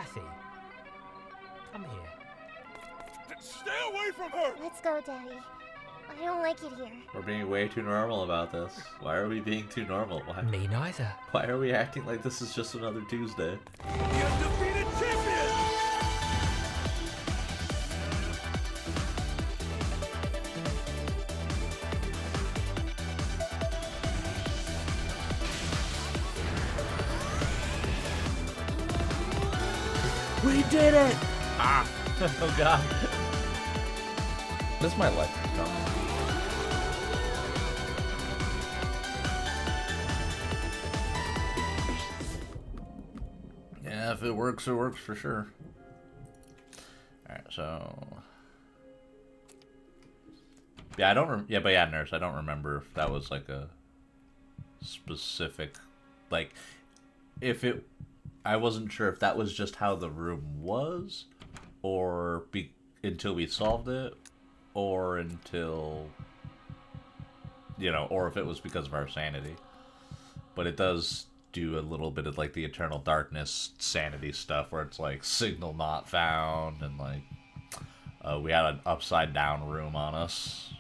Kathy, come here. Stay away from her! Let's go, Daddy. I don't like it here. We're being way too normal about this. Why are we being too normal? Why? Me neither. Why are we acting like this is just another Tuesday? The undefeated champion! We did it! Ah! Oh god. This is my life. Yeah, if it works for sure. Alright, so... Yeah, I don't... Yeah, but yeah, Nurse, I don't remember if that was like a specific... Like, if it... I wasn't sure if that was just how the room was, or until we solved it, or until... You know, or if it was because of our sanity. But it does do a little bit of like the Eternal Darkness sanity stuff where it's like signal not found and like we had an upside down room on us,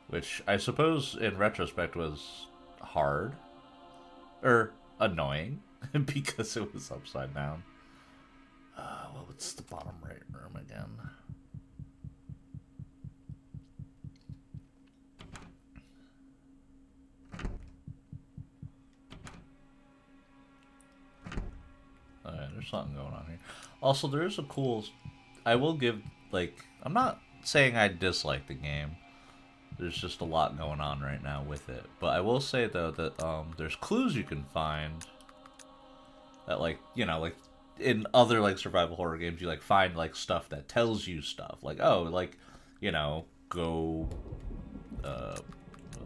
which I suppose in retrospect was hard or annoying because it was upside down. Well, what's the bottom right room again? There's something going on here. Also, there is a cool... I will give, like... I'm not saying I dislike the game. There's just a lot going on right now with it. But I will say, though, that there's clues you can find that, like, you know, like, in other, like, survival horror games, you, like, find, like, stuff that tells you stuff. Like, oh, like, you know, go... what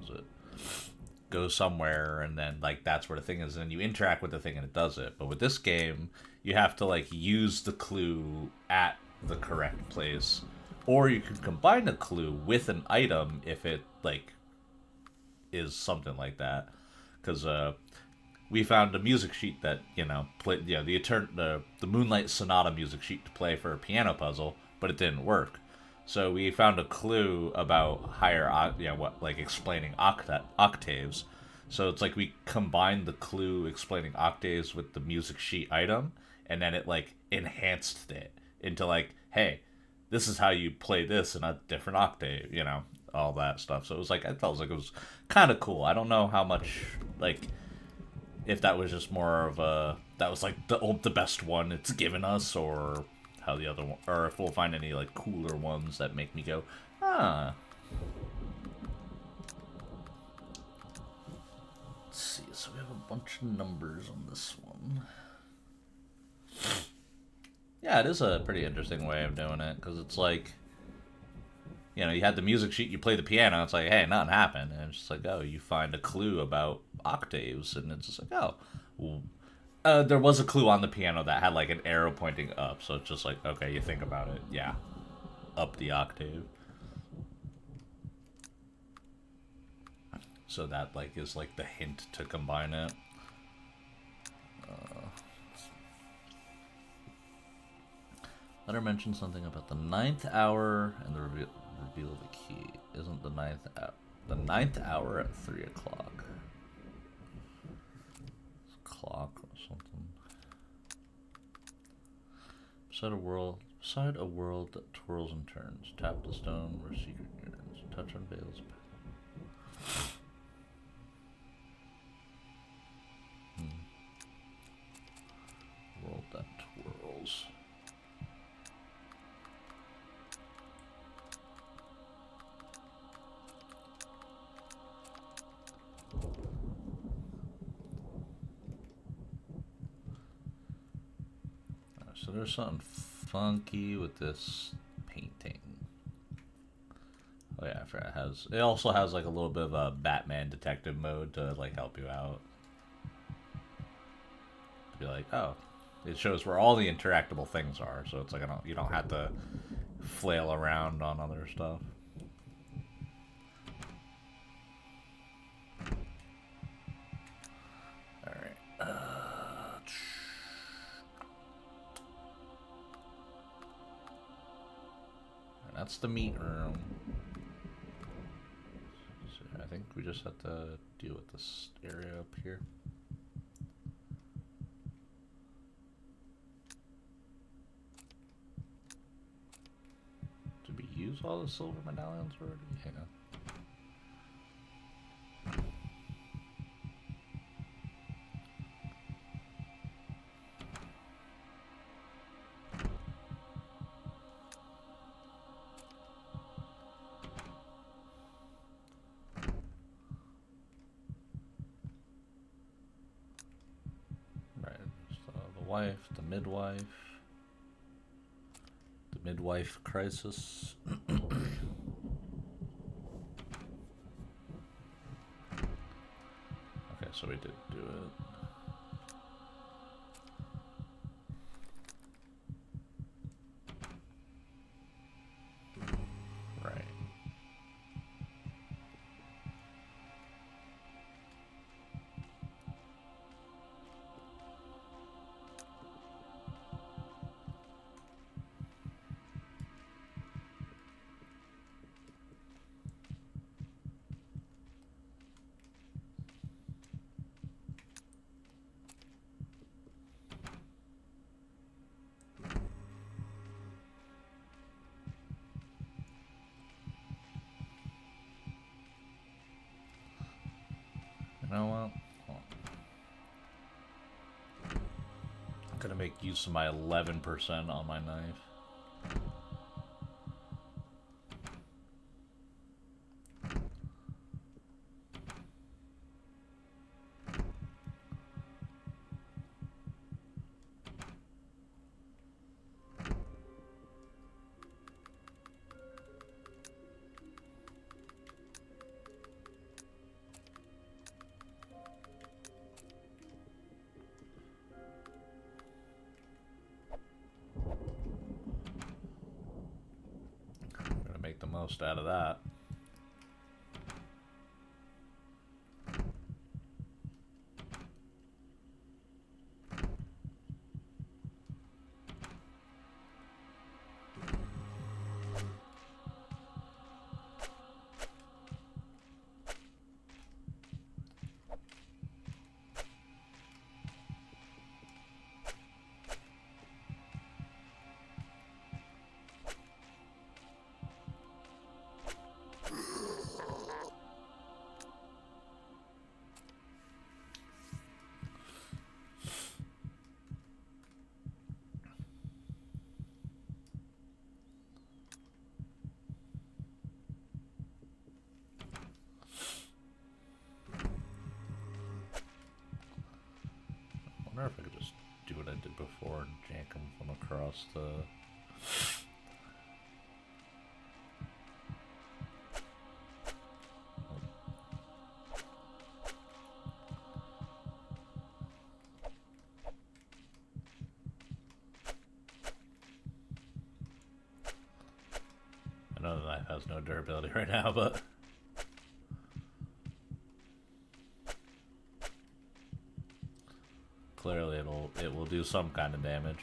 was it? Go somewhere, and then, like, that's where the thing is, and you interact with the thing and it does it. But with this game, you have to, like, use the clue at the correct place, or you can combine the clue with an item if it, like, is something like that. Because we found a music sheet that, you know, played, you know, the Moonlight Sonata music sheet to play for a piano puzzle, but it didn't work. So we found a clue about higher, you know, what, like explaining octaves. So it's like we combined the clue explaining octaves with the music sheet item, and then it like enhanced it into like, hey, this is how you play this in a different octave, you know, all that stuff. So it was like, I felt like it was kind of cool. I don't know how much, like, if that was just more of a, that was like the best one it's given us, or how the other one, or if we'll find any like cooler ones that make me go, ah. Let's see, so we have a bunch of numbers on this one. Yeah, it is a pretty interesting way of doing it, because it's like, you know, you had the music sheet, you play the piano, it's like, hey, nothing happened, and it's just like, oh, you find a clue about octaves, and it's just like, oh, there was a clue on the piano that had like an arrow pointing up, so it's just like, okay, you think about it, yeah, up the octave. So that like is like the hint to combine it. Let her mention something about the 9th hour and the reveal of the key. Isn't the 9th hour at 3 o'clock? Clock or something. Beside a world that twirls and turns. Tap the stone where secret yearns. Touch unveils. World that twirls. So there's something funky with this painting. Oh yeah, I forgot it also has like a little bit of a Batman detective mode to like help you out. Be like, oh, it shows where all the interactable things are, so it's like you don't have to flail around on other stuff. That's the meat room. So I think we just have to deal with this area up here. Did we use all the silver medallions already? Yeah. The midwife crisis. Okay, so we did do it. Right. You know what? Hold on. I'm gonna make use of my 11% on my knife. Make the most out of that. I wonder if I could just do what I did before and jank him from across the... I know the knife has no durability right now, but... clearly it will do some kind of damage.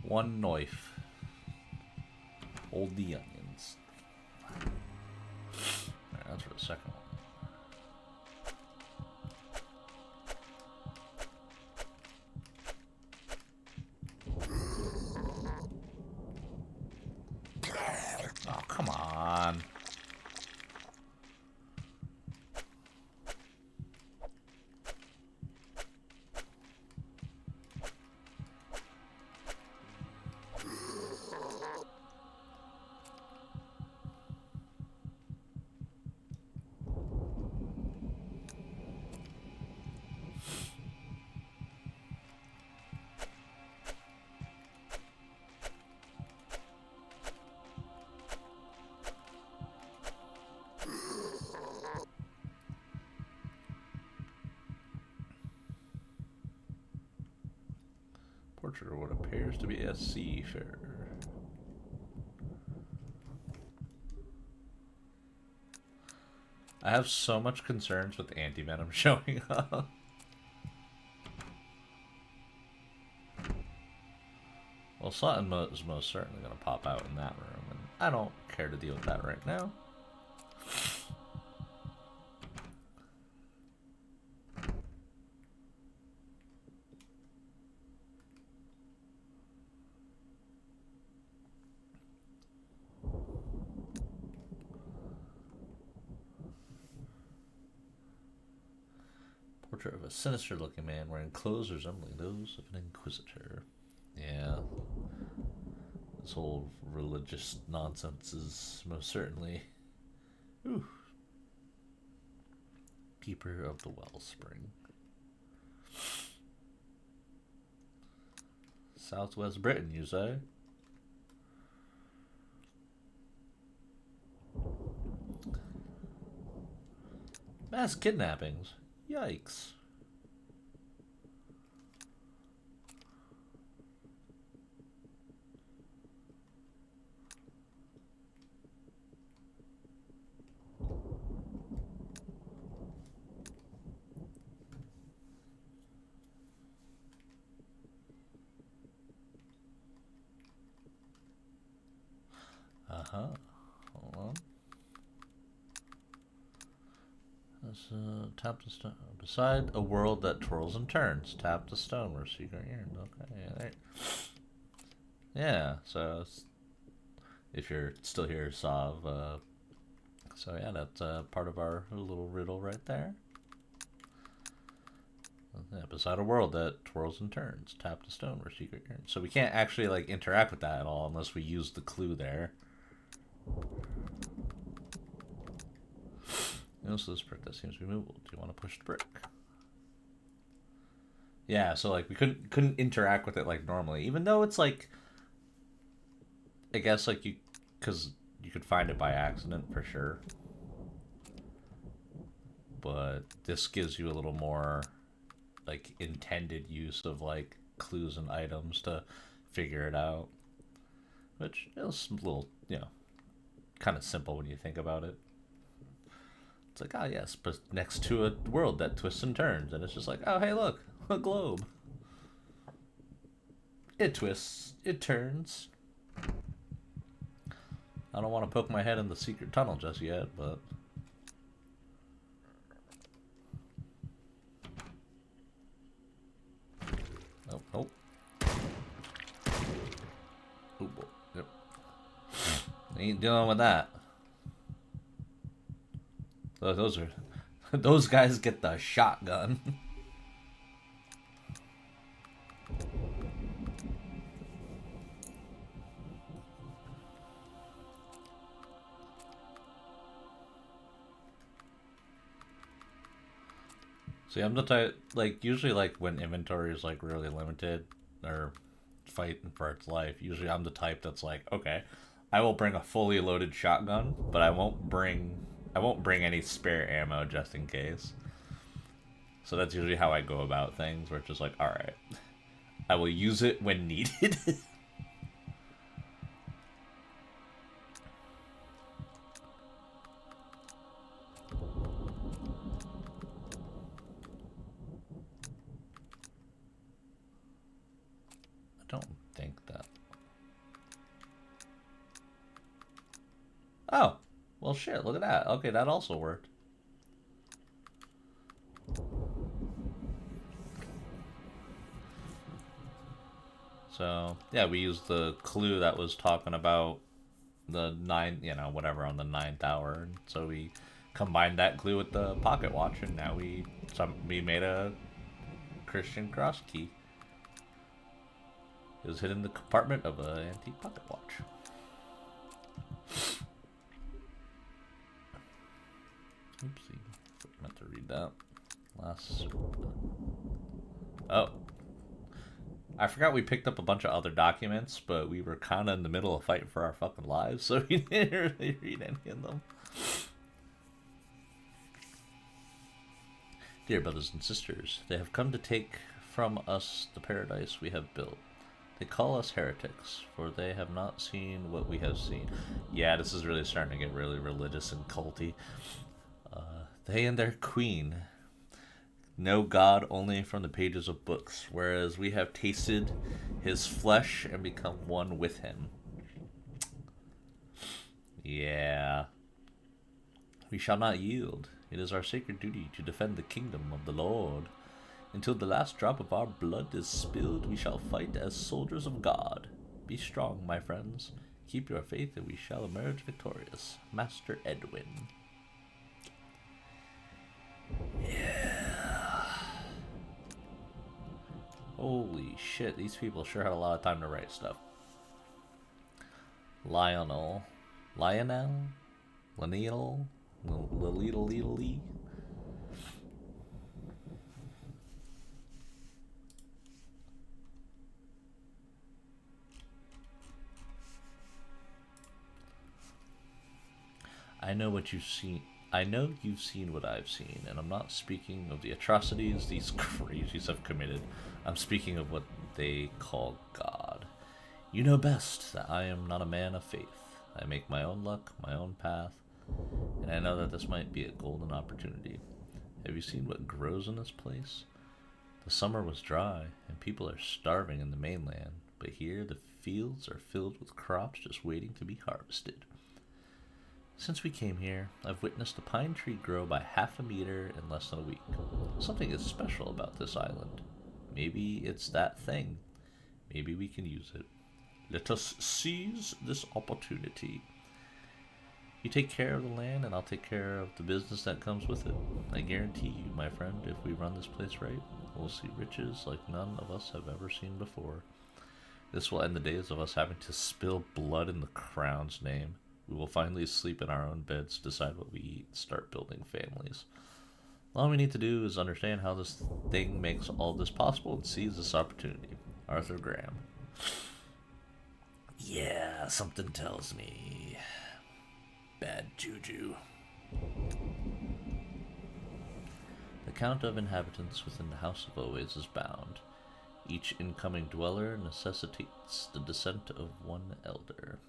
One knife. Hold the onions. Alright, that's for the second one. Oh, come on. appears to be a seafarer. I have so much concerns with anti-venom showing up. Well, Sutton is most certainly going to pop out in that room, and I don't care to deal with that right now. Portrait of a sinister-looking man wearing clothes resembling those of an inquisitor. Yeah. This whole religious nonsense is most certainly... Ooh. Keeper of the Wellspring. Southwest Britain, you say? Mass kidnappings. Yikes. Hold on. Tap the stone. Beside a world that twirls and turns. Tap the stone where secret yearns. Okay, yeah, there. Yeah, so if you're still here, Sav. So yeah, that's part of our little riddle right there. Yeah, beside a world that twirls and turns. Tap the stone where secret yearns. So we can't actually like interact with that at all unless we use the clue there. Also, this brick that seems to be movable. Do you want to push the brick? Yeah, so like we couldn't interact with it like normally, even though it's like, I guess like because you could find it by accident for sure. But this gives you a little more like intended use of like clues and items to figure it out, which is a little, kind of simple when you think about it. It's like, ah, yes, but next to a world that twists and turns, and it's just like, oh, hey, look, a globe. It twists, it turns. I don't want to poke my head in the secret tunnel just yet, but... Oh, oh. Oh, boy. Yep. Ain't dealing with that. Those guys get the shotgun. See, I'm the type, like, usually, like, when inventory is, like, really limited, or fighting for its life, usually I'm the type that's like, okay, I will bring a fully loaded shotgun, but I won't bring any spare ammo just in case. So that's usually how I go about things, where it's just like, alright, I will use it when needed. I don't think that... Oh! Well, shit, look at that. Okay, that also worked. So, yeah, we used the clue that was talking about the whatever on the 9th hour. And so we combined that clue with the pocket watch, and now we made a Christian cross key. It was hidden in the compartment of an antique pocket watch. Oopsie. I meant to read that. Oh. I forgot we picked up a bunch of other documents, but we were kind of in the middle of fighting for our fucking lives, so we didn't really read any of them. Dear brothers and sisters, they have come to take from us the paradise we have built. They call us heretics, for they have not seen what we have seen. Yeah, this is really starting to get really religious and culty. They and their queen know God only from the pages of books, whereas we have tasted his flesh and become one with him. Yeah. We shall not yield. It is our sacred duty to defend the kingdom of the Lord. Until the last drop of our blood is spilled, we shall fight as soldiers of God. Be strong, my friends. Keep your faith and we shall emerge victorious. Master Edwin. Yeah. Holy shit, these people sure had a lot of time to write stuff. Lionel. Lionel? Lionel? Lee. I know what you've seen. I know you've seen what I've seen, and I'm not speaking of the atrocities these crazies have committed. I'm speaking of what they call God. You know best that I am not a man of faith. I make my own luck, my own path, and I know that this might be a golden opportunity. Have you seen what grows in this place? The summer was dry, and people are starving in the mainland, but here the fields are filled with crops just waiting to be harvested. Since we came here, I've witnessed a pine tree grow by half a meter in less than a week. Something is special about this island. Maybe it's that thing. Maybe we can use it. Let us seize this opportunity. You take care of the land, and I'll take care of the business that comes with it. I guarantee you, my friend, if we run this place right, we'll see riches like none of us have ever seen before. This will end the days of us having to spill blood in the crown's name. We will finally sleep in our own beds, decide what we eat, and start building families. All we need to do is understand how this thing makes all this possible and seize this opportunity. Arthur Graham. Yeah, something tells me. Bad juju. The count of inhabitants within the House of Always is bound. Each incoming dweller necessitates the descent of one elder.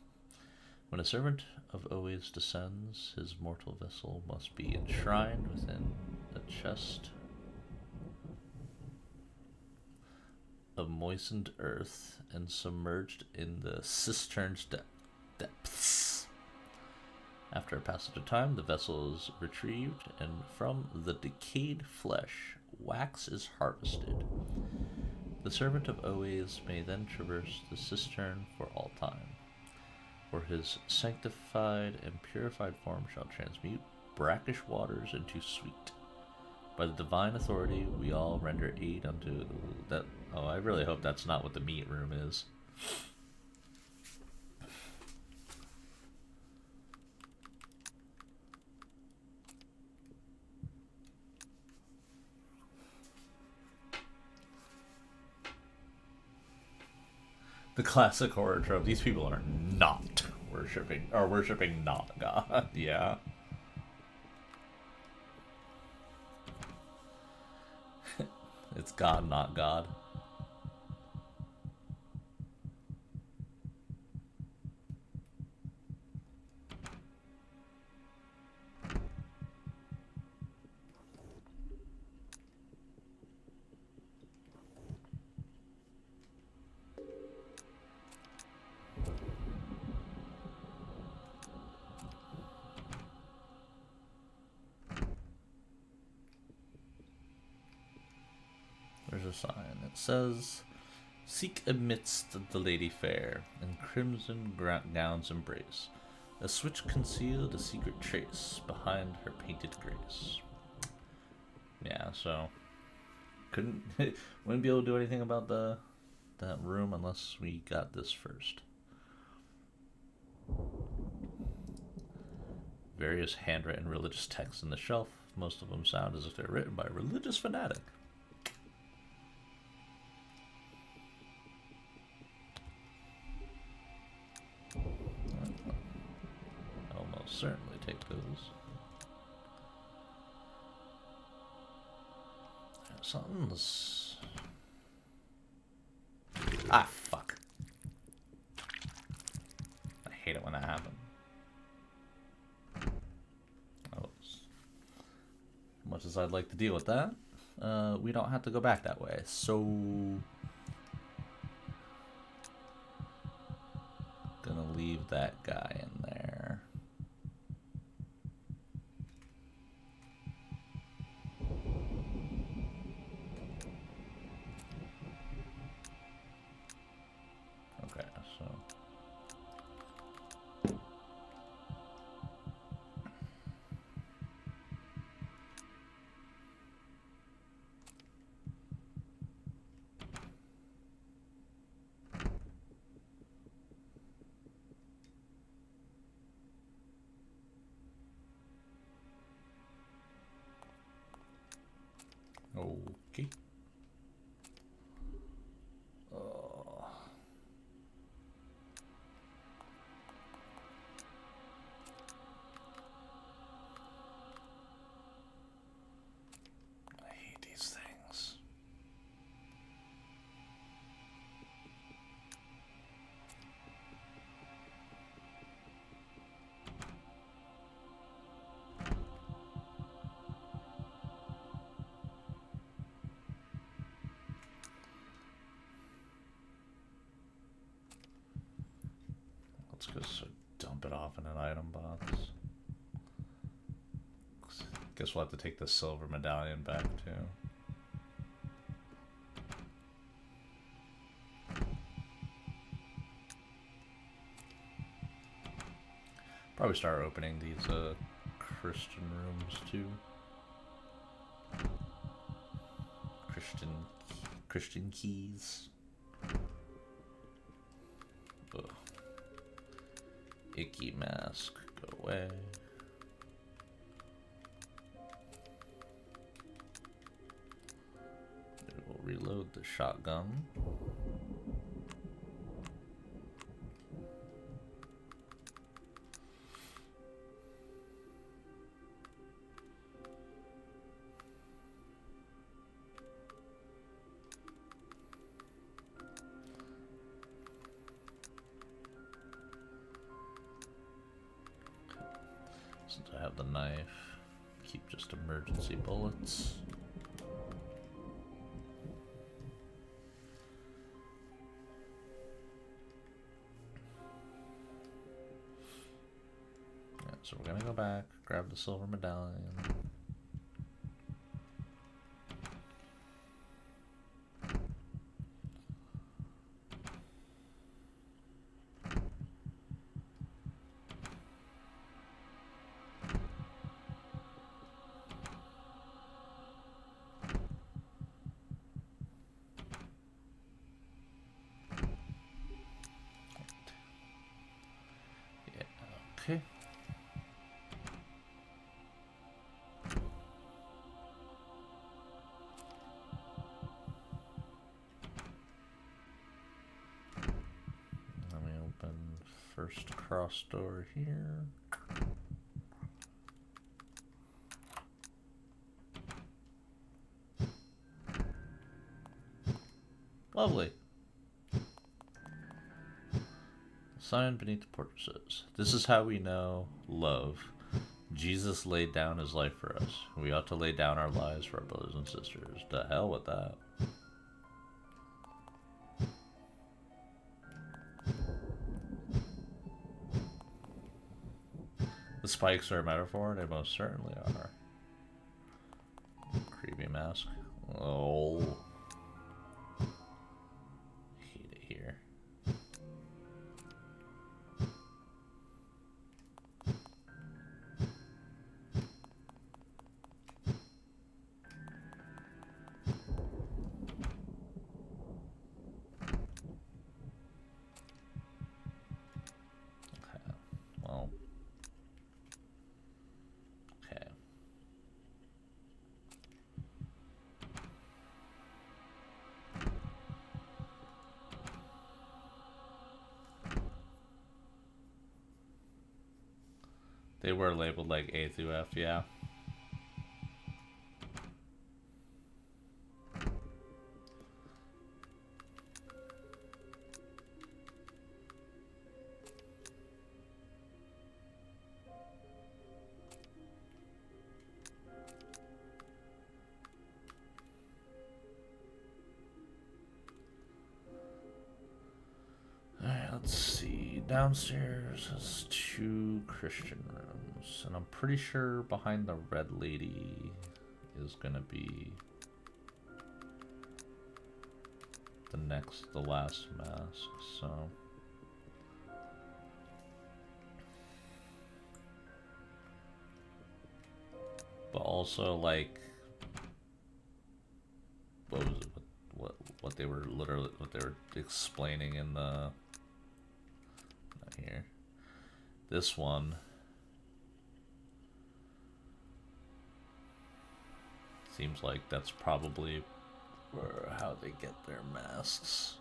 When a servant of Always descends, his mortal vessel must be enshrined within a chest of moistened earth and submerged in the cistern's depths. After a passage of time, the vessel is retrieved, and from the decayed flesh, wax is harvested. The servant of Always may then traverse the cistern for all time, for his sanctified and purified form shall transmute brackish waters into sweet. By the divine authority, we all render aid unto that. Oh, I really hope that's not what the meat room is. The classic horror trope. These people are not worshipping not God. Yeah. It's God, not God. There's a sign. It says, "Seek amidst the lady fair, in crimson gowns embrace. A switch concealed a secret trace behind her painted grace." Yeah, so wouldn't be able to do anything about that room unless we got this first. Various handwritten religious texts in the shelf. Most of them sound as if they're written by a religious fanatic. Certainly take those. Something's... Ah, fuck. gonna happen. As much as I'd like to deal with that, we don't have to go back that way. So, gonna leave that guy in there. Okay, so. Okay. I hate these things. Let's just dump it off in an item box. Guess we'll have to take the silver medallion back too. Probably start opening these Christian rooms too. Christian keys. Ugh. Icky mask, go away. We'll reload the shotgun. Since I have the knife, keep just emergency bullets. Yeah, so we're gonna go back, grab the silver medallion. Okay. Let me open first cross door here. Lovely. Sign beneath the portrait says, "This is how we know love. Jesus laid down his life for us. We ought to lay down our lives for our brothers and sisters." To hell with that. The spikes are a metaphor? They most certainly are. Creepy mask. Oh. Hate it here. Okay. They were labeled like A through F, yeah. Downstairs has 2 Christian rooms, and I'm pretty sure behind the red lady is gonna be the last mask, so. But also, like, what was it? What they were explaining in the, not here, this one seems like that's probably how they get their masks.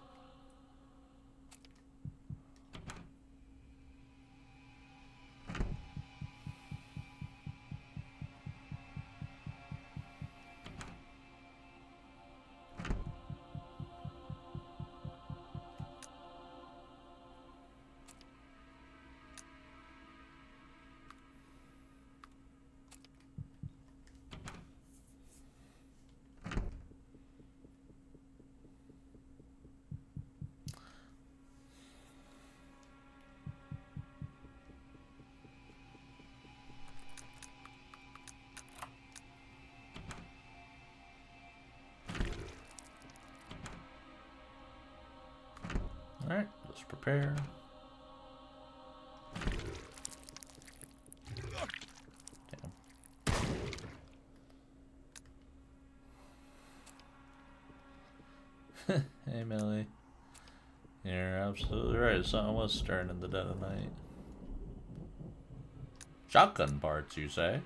Alright, let's prepare. Damn. Hey, Millie. You're absolutely right. Something was stirring in the dead of night. Shotgun parts, you say?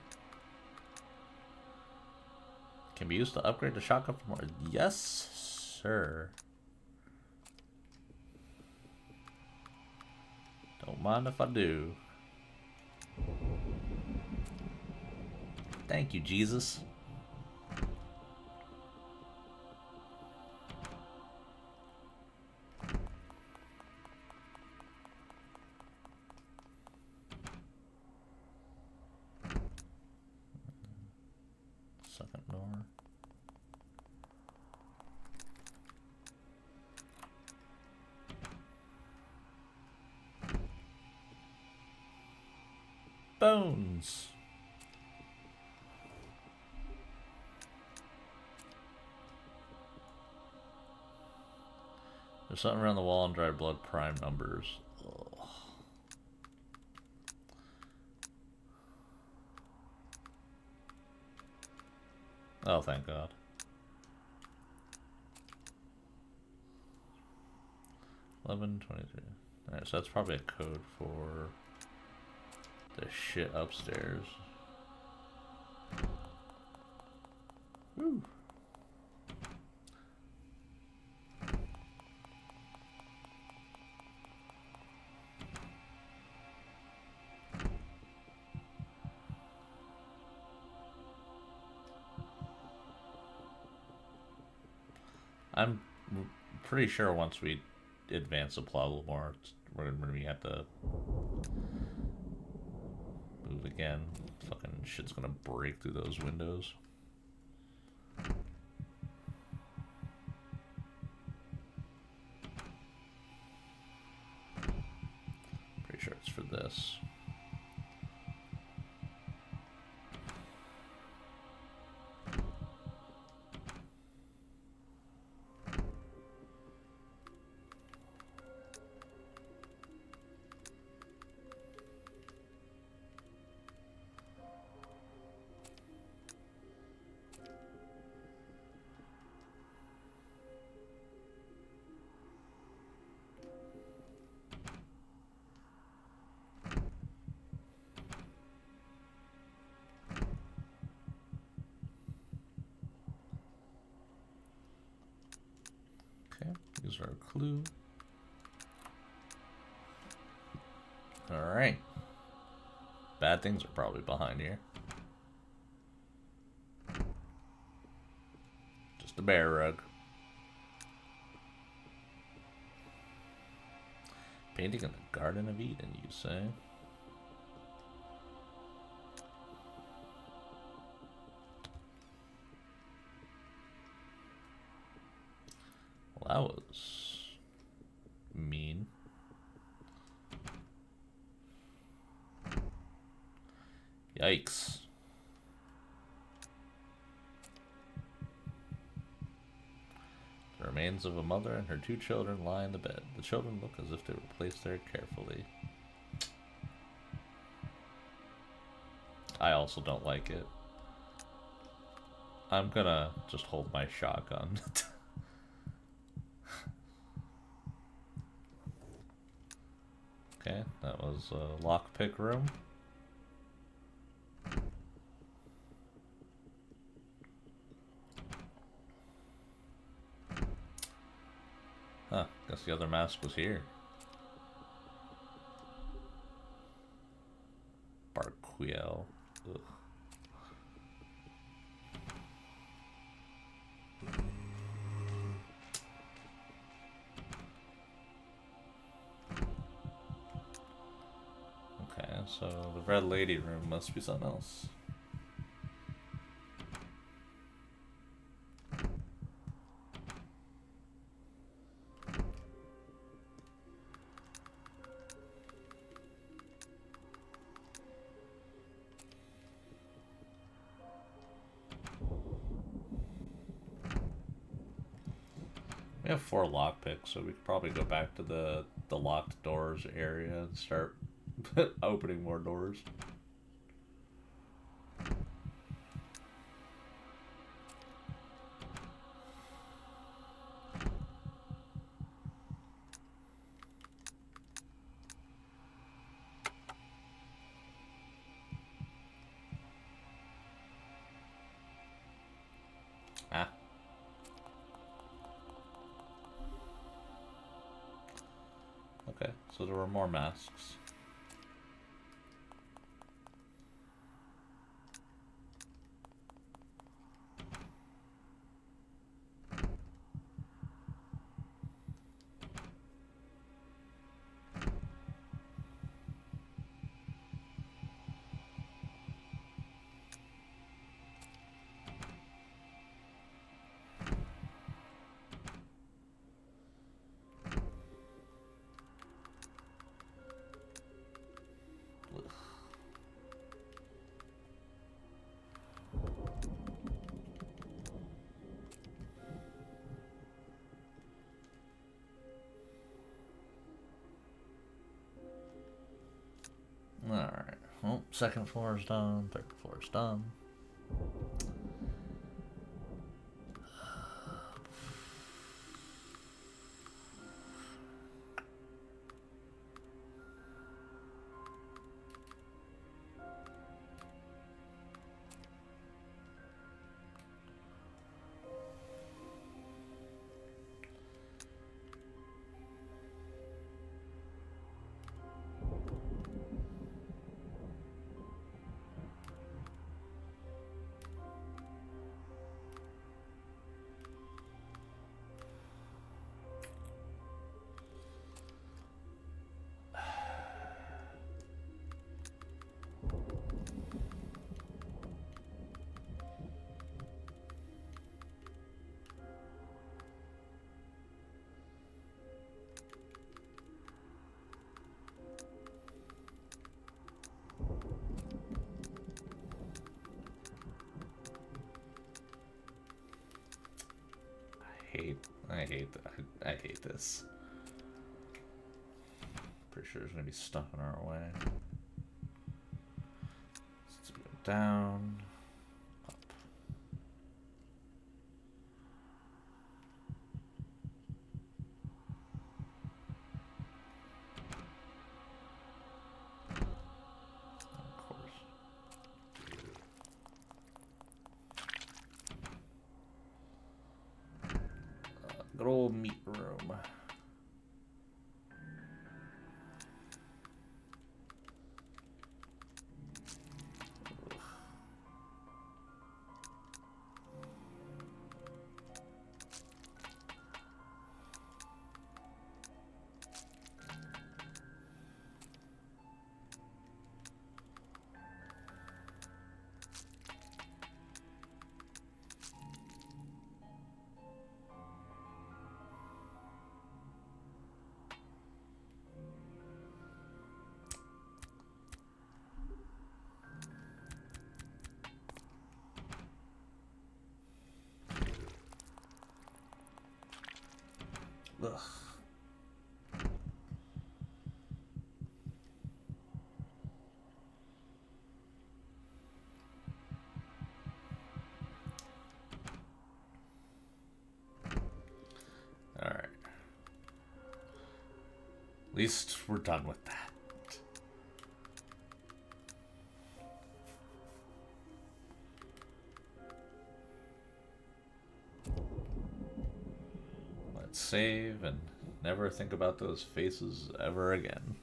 Can be used to upgrade the shotgun for more. Yes, sir. Don't mind if I do. Thank you, Jesus. Second door. Bones. There's something around the wall and dried blood prime numbers. Ugh. Oh, thank God. 11:23. Alright, so that's probably a code for the shit upstairs. Woo. I'm pretty sure once we advance the plot a little more, we're gonna have to move again. Fucking shit's gonna break through those windows. Pretty sure it's for this. Use our clue. Alright. Bad things are probably behind here. Just a bear rug. Painting in the Garden of Eden, you say? Well, that was mean. Yikes. The remains of a mother and her 2 children lie in the bed. The children look as if they were placed there carefully. I also don't like it. I'm gonna just hold my shotgun. Okay, that was a lockpick room. Huh, guess the other mask was here. Barquiel. Ugh. Okay, so the Red Lady room must be something else. We have 4 lockpicks, so we could probably go back to the locked doors area and start opening more doors. Ah. Okay, so there were more masks. Alright, well, 2nd floor is done, 3rd floor is done. I hate this. Pretty sure there's gonna be stuff in our way. Let's go down, up. Of course. Good old meat room. Ugh. Alright. At least we're done with that. Let's save and never think about those faces ever again.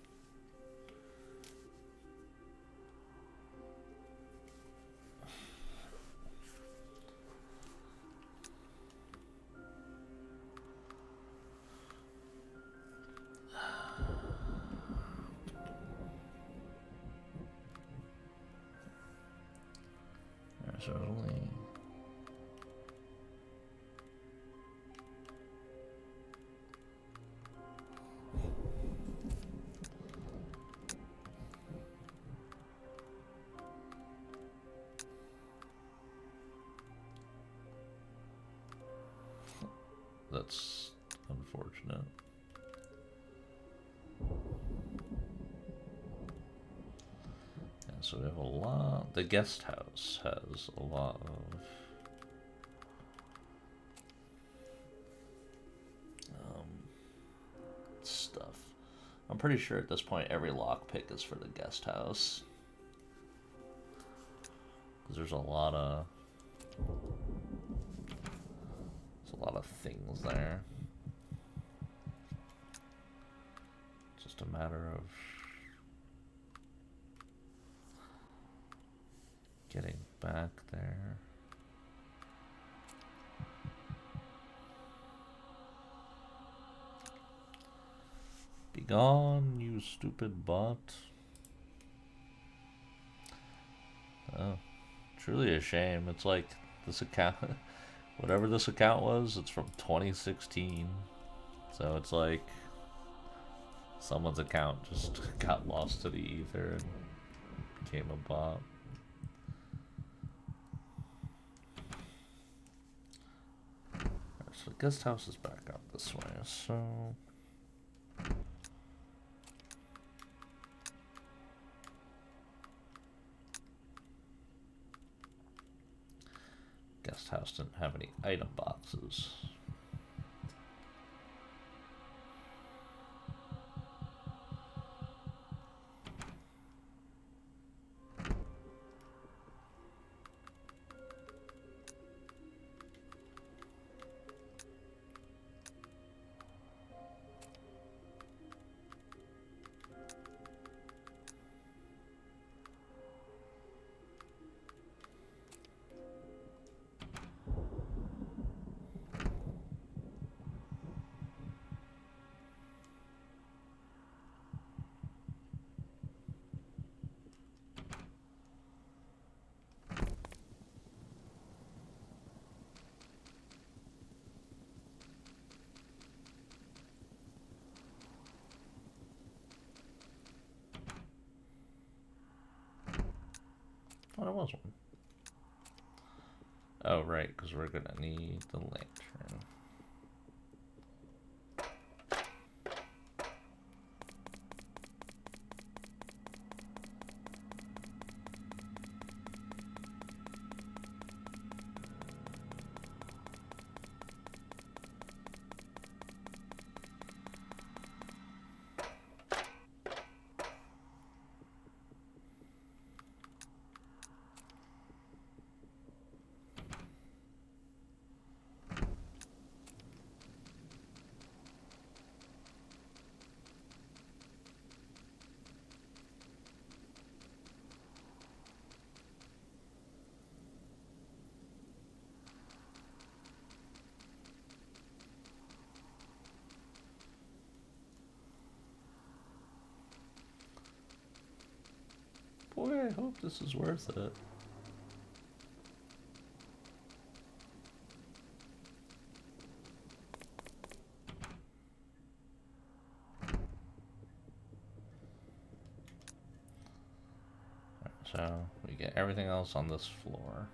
There's only... That's unfortunate. And so we have a lot. The guest house has a lot of stuff. I'm pretty sure at this point every lockpick is for the guest house. Because there's a lot of things there. Just a matter of getting back there. Be gone, you stupid bot. Oh, truly a shame. It's like this account, whatever this account was, it's from 2016. So it's like someone's account just got lost to the ether and became a bot. Alright, so the guest house is back up this way, so... Guest house didn't have any item boxes. Oh, there was one. Oh, right, because we're gonna need the lantern. Boy, I hope this is worth it. So we get everything else on this floor.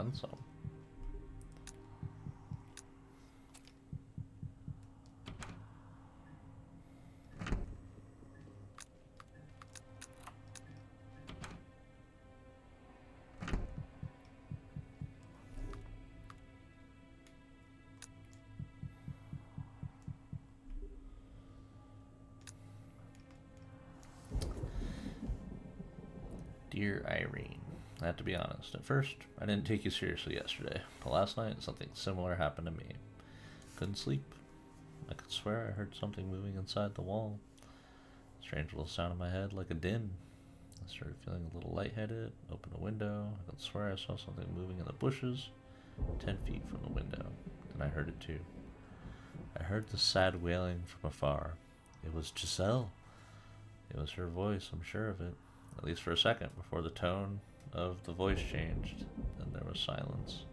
then some. Dear Irene, I have to be honest. At first, I didn't take you seriously yesterday, but last night something similar happened to me. Couldn't sleep. I could swear I heard something moving inside the wall. Strange little sound in my head, like a din. I started feeling a little lightheaded, opened the window. I could swear I saw something moving in the bushes, 10 feet from the window. Then I heard it too. I heard the sad wailing from afar. It was Giselle. It was her voice, I'm sure of it. At least for a second, before the tone of the voice changed. Then there was silence.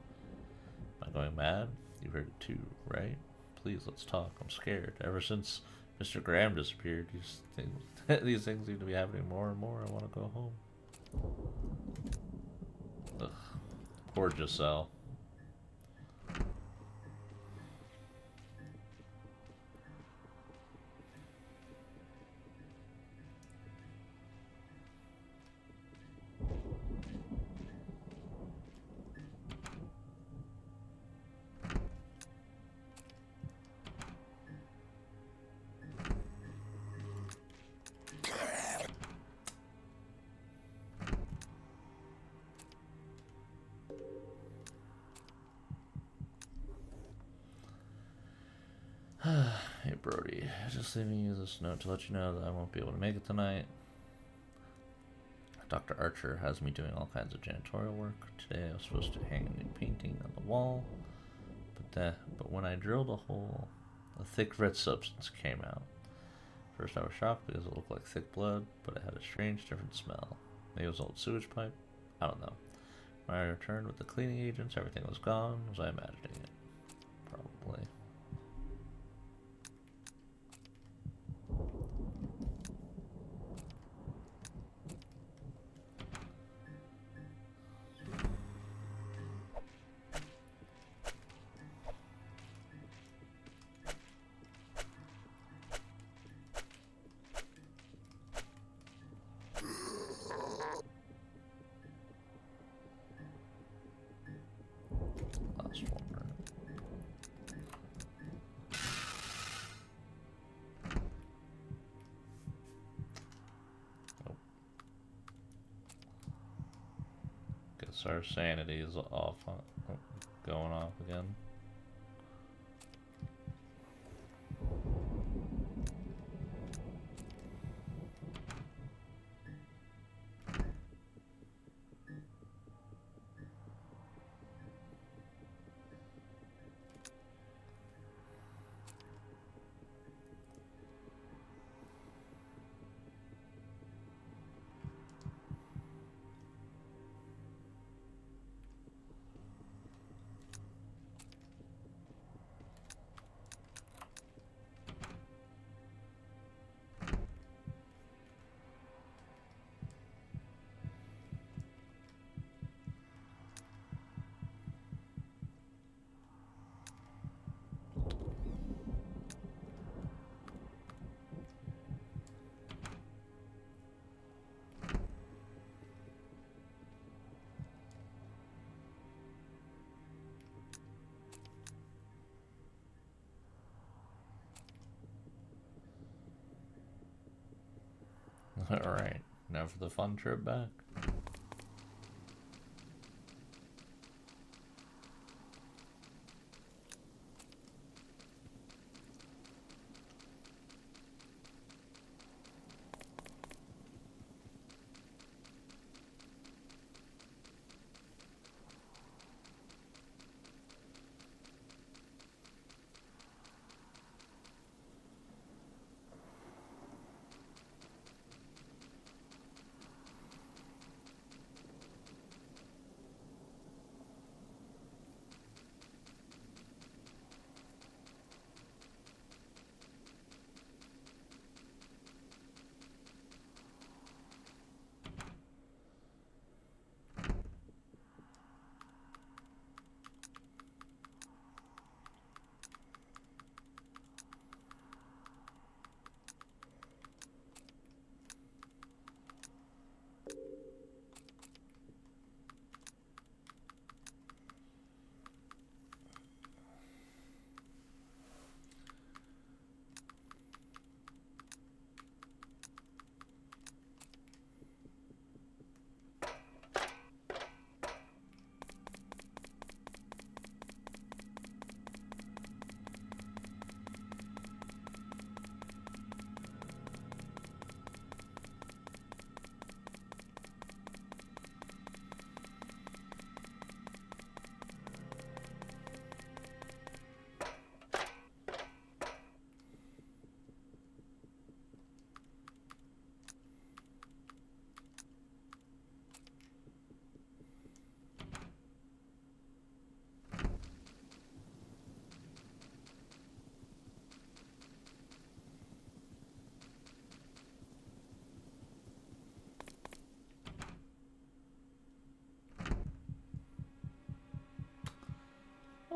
Am I going mad? You heard it too, right? Please, let's talk. I'm scared. Ever since Mr. Graham disappeared, these things seem to be happening more and more. I want to go home. Ugh. Poor Giselle. Hey Brody, just leaving you this note to let you know that I won't be able to make it tonight. Dr. Archer has me doing all kinds of janitorial work. Today I was supposed to hang a new painting on the wall, but when I drilled a hole, a thick red substance came out. First I was shocked because it looked like thick blood, but it had a strange different smell. Maybe it was old sewage pipe? I don't know. When I returned with the cleaning agents, everything was gone. Was I imagining it? Probably. Last one, right? Nope. Guess our sanity is off, going off again. Alright, now for the fun trip back.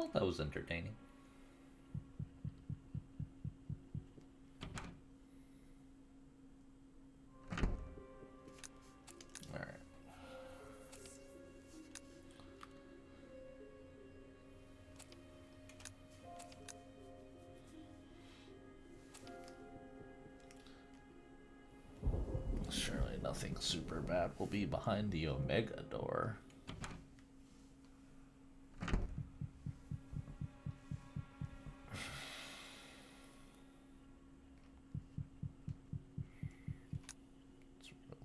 Well, that was entertaining. Alright. Surely nothing super bad will be behind the Omega door.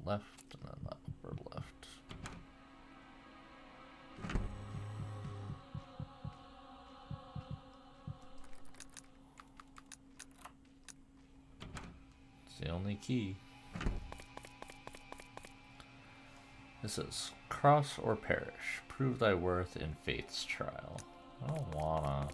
Left and then the upper left. It's the only key. This is cross or perish. Prove thy worth in fate's trial. I don't wanna.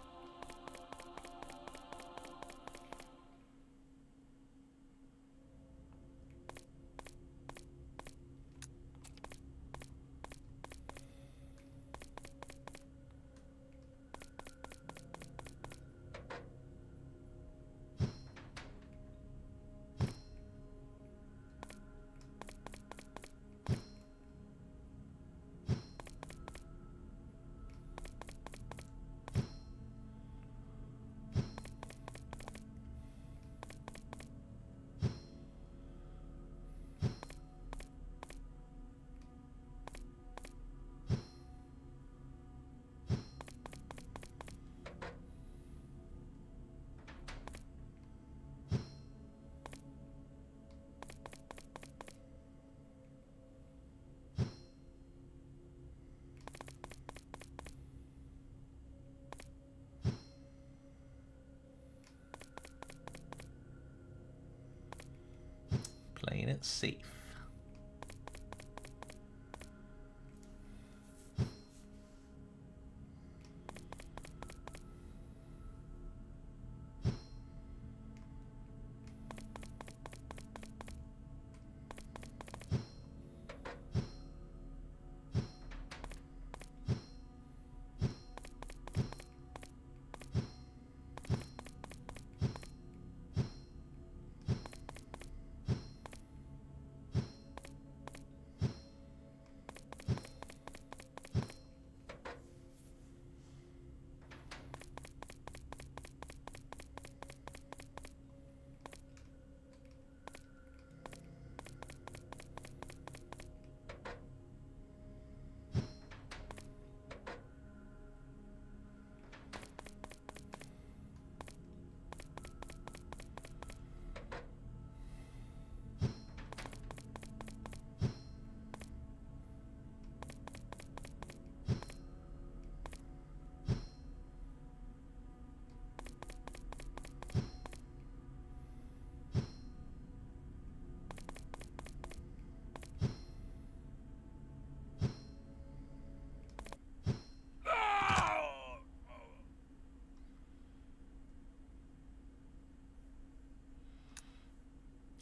Playing it safe.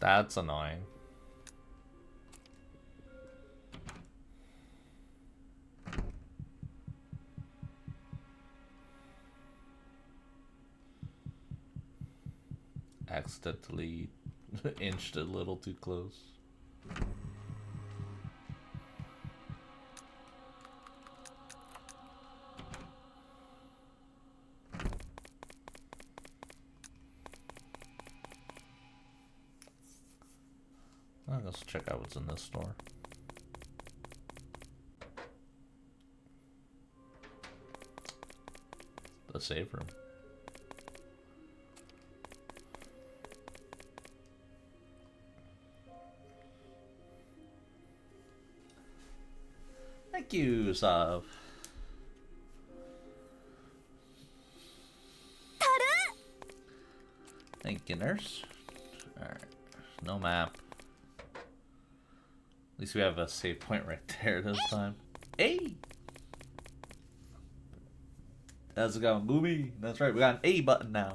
That's annoying. Accidentally inched a little too close. Let's check out what's in this store. The save room. Thank you, Sav. Thank you, nurse. Alright. No map. At least we have a save point right there this time. Hey! How's it going, Booby? That's right, we got an A button now.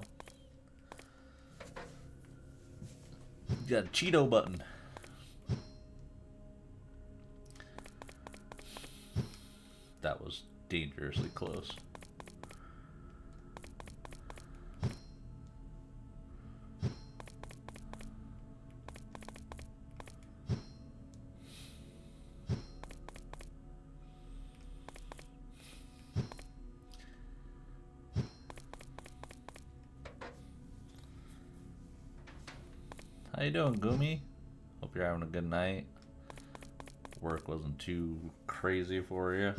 We got a Cheeto button. That was dangerously close. How you doing, Gumi? Hope you're having a good night. Work wasn't too crazy for you.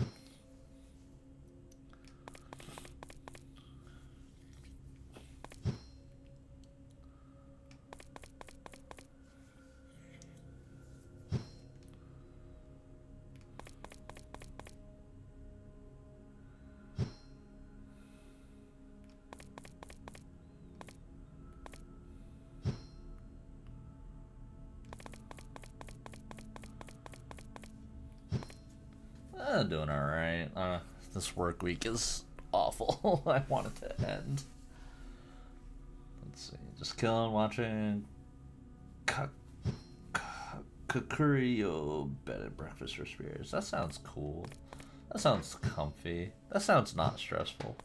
Doing alright. This work week is awful. I want it to end. Let's see. Just killing, watching Kakurio Bed and Breakfast for Spirits. That sounds cool. That sounds comfy. That sounds not stressful.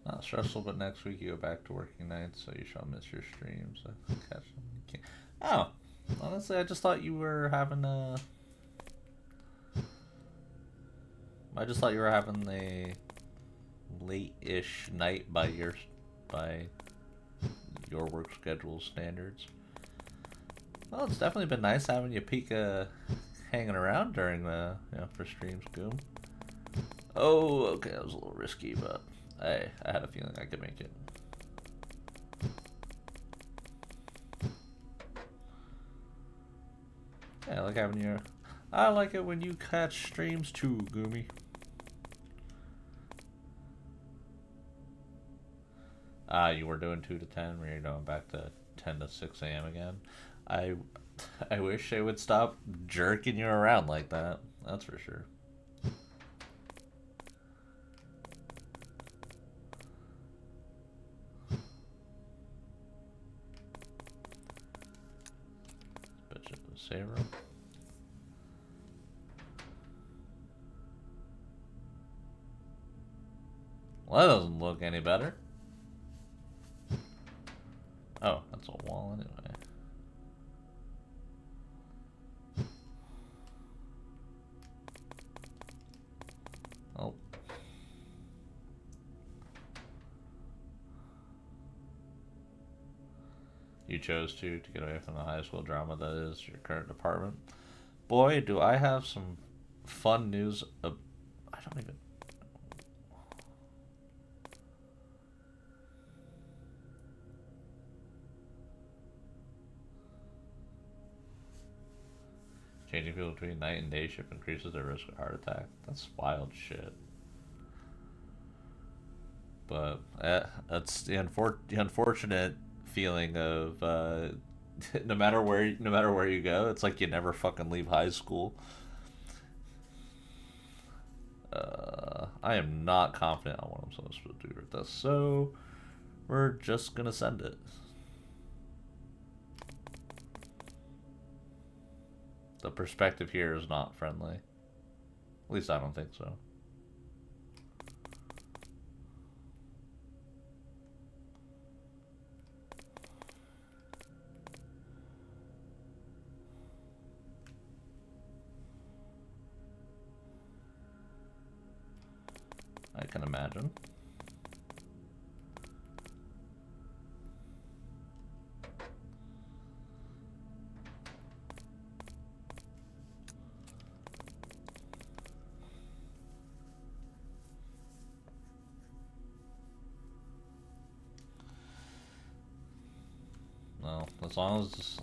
Not stressful, but next week you go back to working nights, so you shall miss your streams. Catch them. You can't. Oh, honestly, I just thought you were having a. I just thought you were having a late-ish night by your work schedule standards. Well, it's definitely been nice having you hanging around during the for streams, Goom. Oh, okay, that was a little risky, but. I had a feeling I could make it. Yeah, I like having your. I like it when you catch streams too, Gumi. You were doing 2 to 10, where you're going back to 10 to 6 a.m. again. I wish they would stop jerking you around like that. That's for sure. Saver. Well, that doesn't look any better. Oh, that's a wall anyway. Oh. You chose to get away from the high school drama that is your current department. Boy, do I have some fun news. I don't even. Changing people between night and day shift increases their risk of heart attack. That's wild shit. But that's the unfortunate feeling of no matter where you go, it's like you never fucking leave high school. I am not confident on what I'm supposed to do with this, so we're just gonna send it. The perspective here is not friendly. At least I don't think so. I can imagine. No, as long as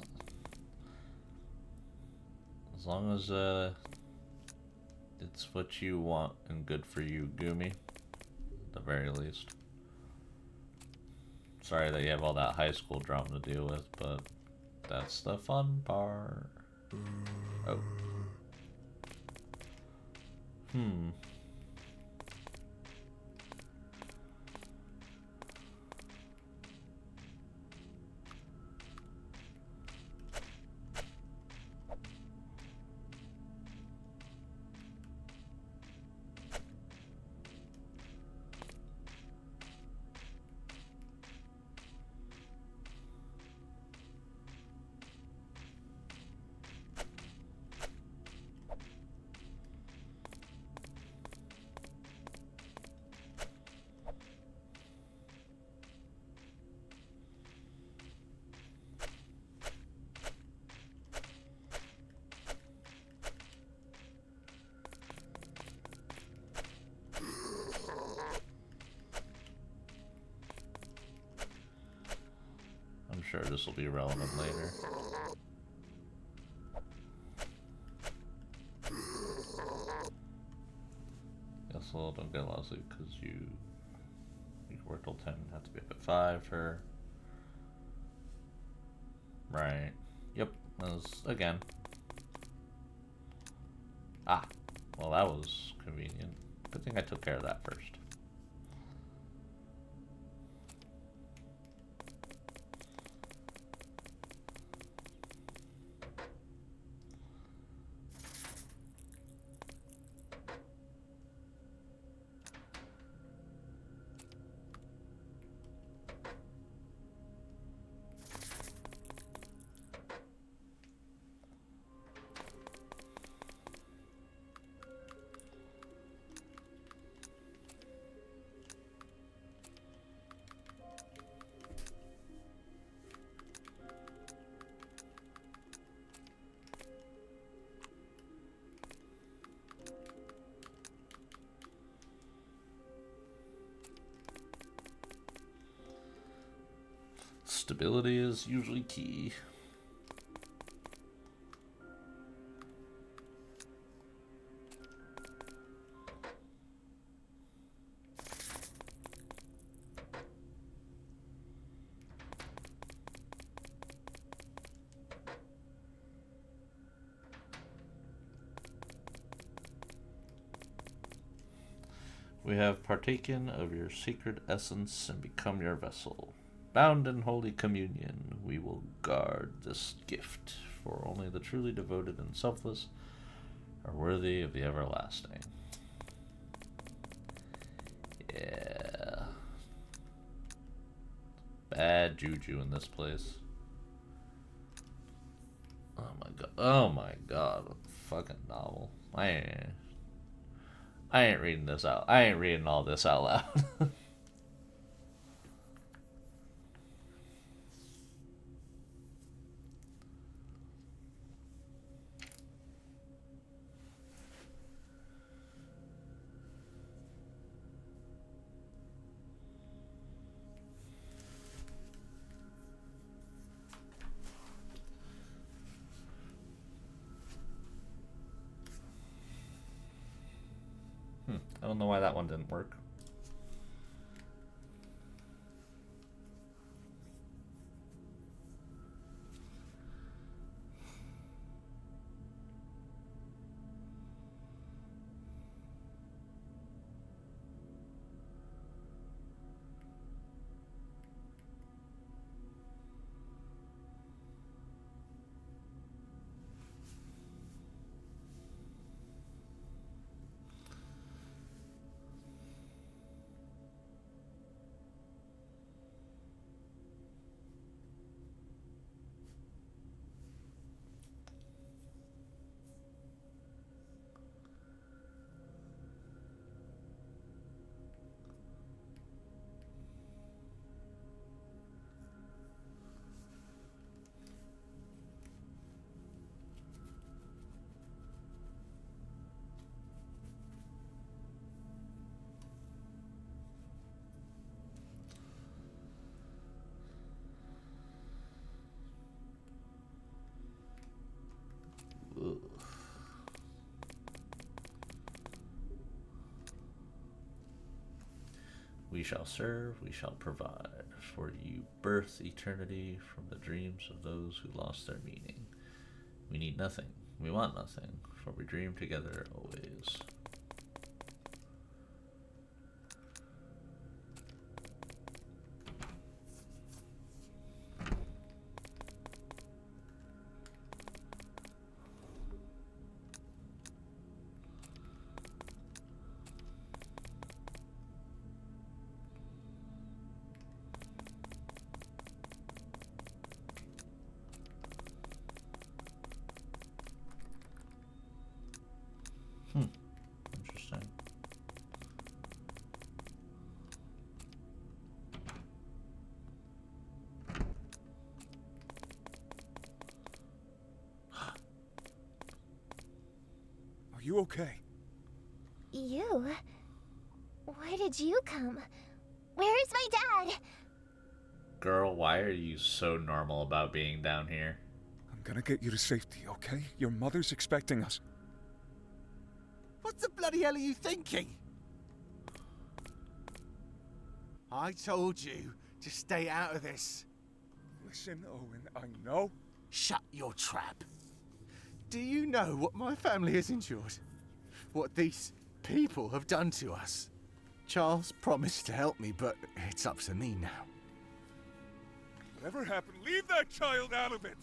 it's what you want and good for you, Gumi. At the very least. Sorry that you have all that high school drama to deal with, but that's the fun part. Oh. I'm sure this will be relevant later. Guess well, don't get a lot of sleep because you can work till 10, have to be up at 5 for... Right. Yep, that was, again. Ah, well that was convenient. Good thing I took care of that first. Stability is usually key. We have partaken of your sacred essence and become your vessel. Bound in holy communion, we will guard this gift, for only the truly devoted and selfless are worthy of the everlasting. Yeah. Bad juju in this place. Oh my god. Oh my god. What fucking novel. I ain't reading this out. I ain't reading all this out loud. I don't know why that one didn't work. We shall serve, we shall provide. For you birth eternity from the dreams of those who lost their meaning. We need nothing, we want nothing, for we dream together always. Interesting. Are you okay? You? Why did you come? Where is my dad? Girl, why are you so normal about being down here? I'm gonna get you to safety, okay? Your mother's expecting us. What the bloody hell are you thinking? I told you to stay out of this. Listen, Owen, I know. Shut your trap. Do you know what my family has endured? What these people have done to us? Charles promised to help me, but it's up to me now. Whatever happened, leave that child out of it.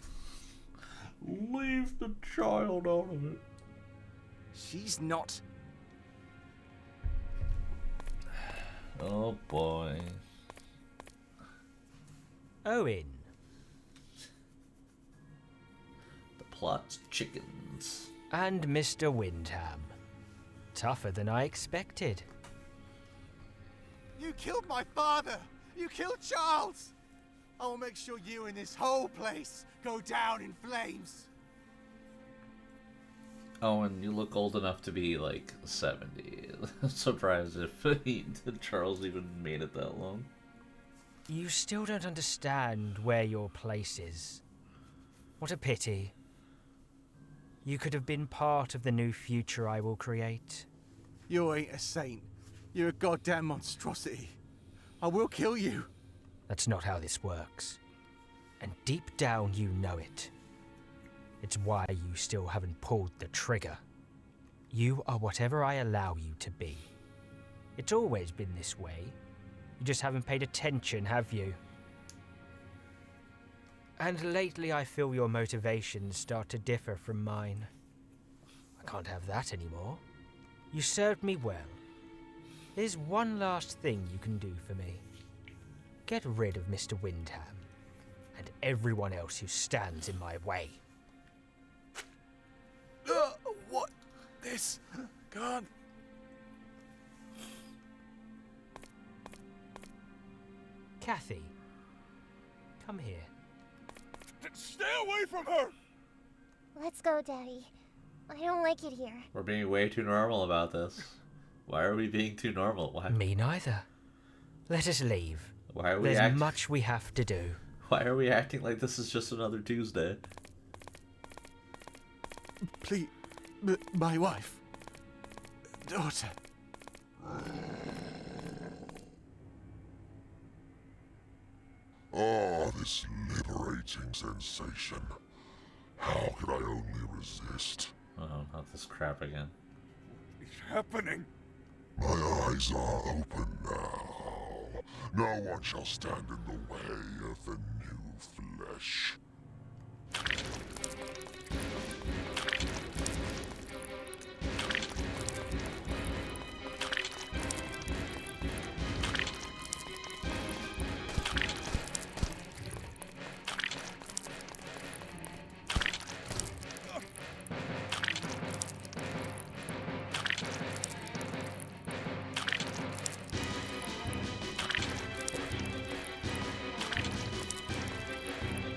Leave the child out of it. She's not. Oh boy. Owen. The plot's chickens. And Mr. Windham. Tougher than I expected. You killed my father! You killed Charles! I will make sure you and this whole place go down in flames. Oh, and you look old enough to be like 70. I'm surprised if Charles even made it that long. You still don't understand where your place is. What a pity. You could have been part of the new future I will create. You ain't a saint. You're a goddamn monstrosity. I will kill you. That's not how this works. And deep down you know it. It's why you still haven't pulled the trigger. You are whatever I allow you to be. It's always been this way. You just haven't paid attention, have you? And lately I feel your motivations start to differ from mine. I can't have that anymore. You served me well. There's one last thing you can do for me. Get rid of Mr. Windham and everyone else who stands in my way. What? This? Can't. Kathy, come here. Stay away from her! Let's go, Daddy. I don't like it here. We're being way too normal about this. Why are we being too normal? Why? Me neither. Let us leave. Why are we There's much we have to do. Why are we acting like this is just another Tuesday? Please. My wife. Daughter. Ah, this liberating sensation. How could I only resist? Oh, not this crap again. It's happening. My eyes are open now. No one shall stand in the way of the new flesh.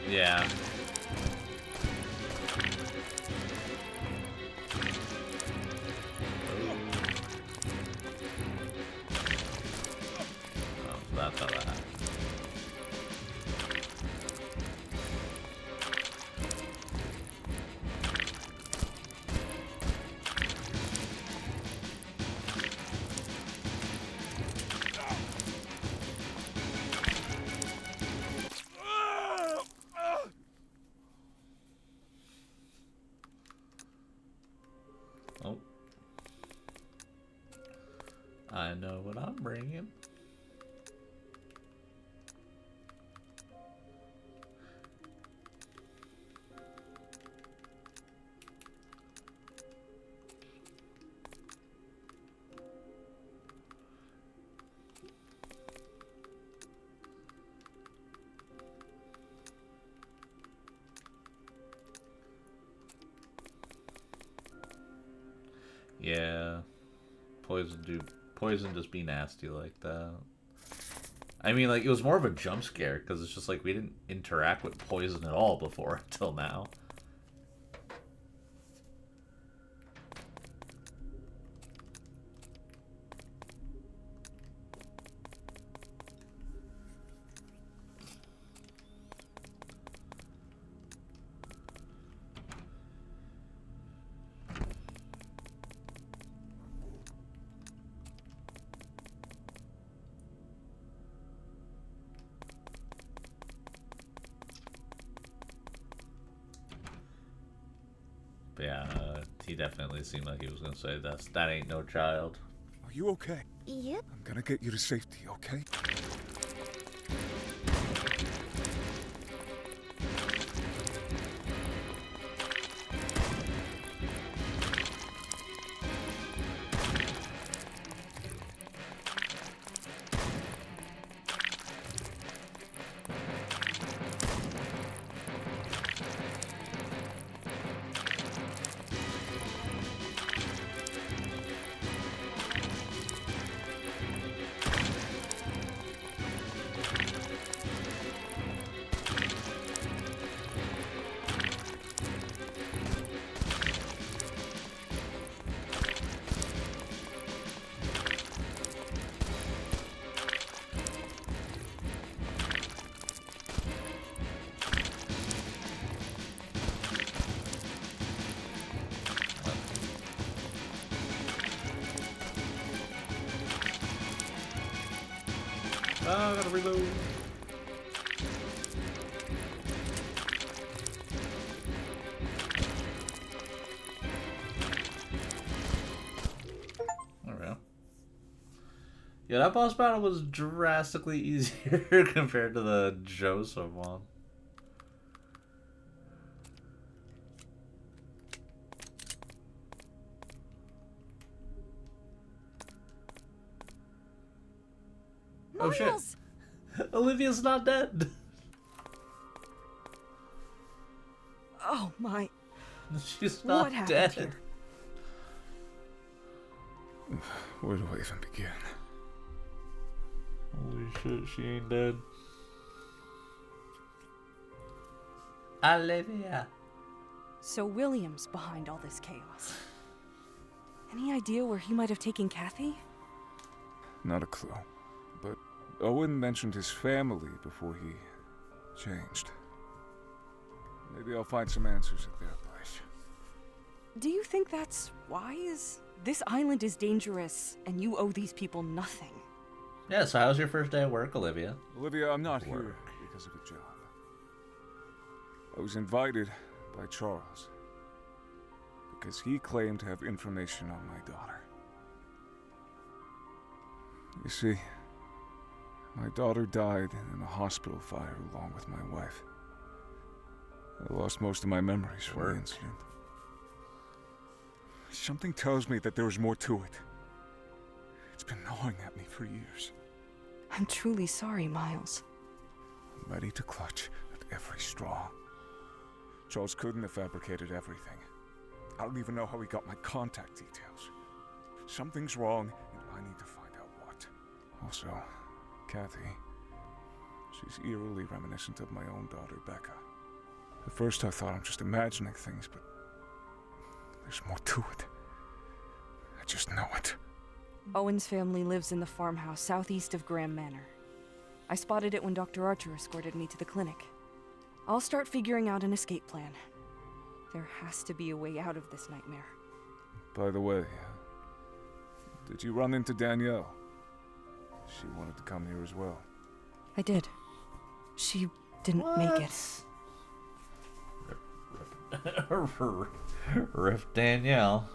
Yeah. Oh, that's how that happened. I know what I'm bringing. Yeah, poison just be nasty like that. I mean, like, it was more of a jump scare because it's just like we didn't interact with poison at all before until now. But yeah, he definitely seemed like he was gonna say that ain't no child. Are you okay? Yep. I'm gonna get you to safety, okay? Oh, I gotta reload. Alright. Yeah, that boss battle was drastically easier compared to the Joseph one. Oh shit. Olivia's not dead. Oh my. She's not What happened dead. here? Where do I even begin? Holy shit, she ain't dead. Olivia. So William's behind all this chaos. Any idea where he might have taken Kathy? Not a clue. But Owen mentioned his family before he changed. Maybe I'll find some answers at their place. Do you think that's wise? This island is dangerous, and you owe these people nothing. Yeah, so how's your first day at work, Olivia? Olivia, I'm not here because of a job. I was invited by Charles because he claimed to have information on my daughter. You see, my daughter died in a hospital fire along with my wife. I lost most of my memories from the incident. Something tells me that there is more to it. It's been gnawing at me for years. I'm truly sorry, Miles. I'm ready to clutch at every straw. Charles couldn't have fabricated everything. I don't even know how he got my contact details. Something's wrong, and I need to find out what. Also, Kathy. She's eerily reminiscent of my own daughter, Becca. At first I thought I'm just imagining things, but there's more to it. I just know it. Owen's family lives in the farmhouse southeast of Graham Manor. I spotted it when Dr. Archer escorted me to the clinic. I'll start figuring out an escape plan. There has to be a way out of this nightmare. By the way, did you run into Danielle? She wanted to come here as well. I did. She didn't make it. Rip Danielle.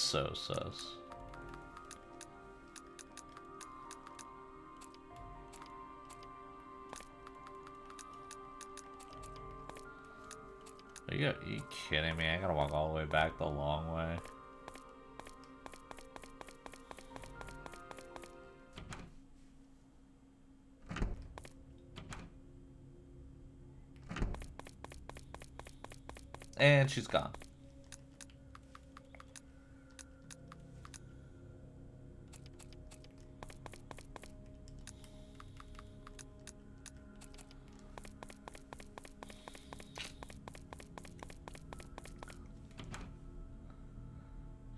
so sus. Are you kidding me? I gotta walk all the way back the long way. And she's gone.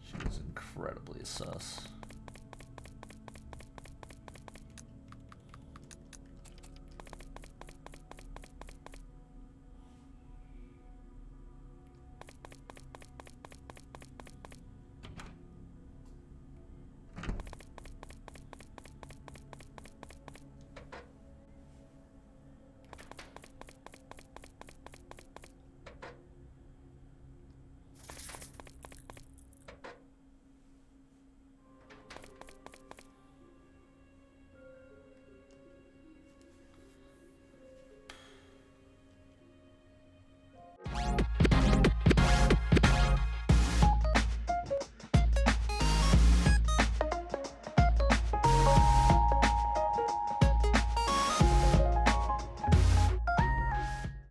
She's incredibly sus.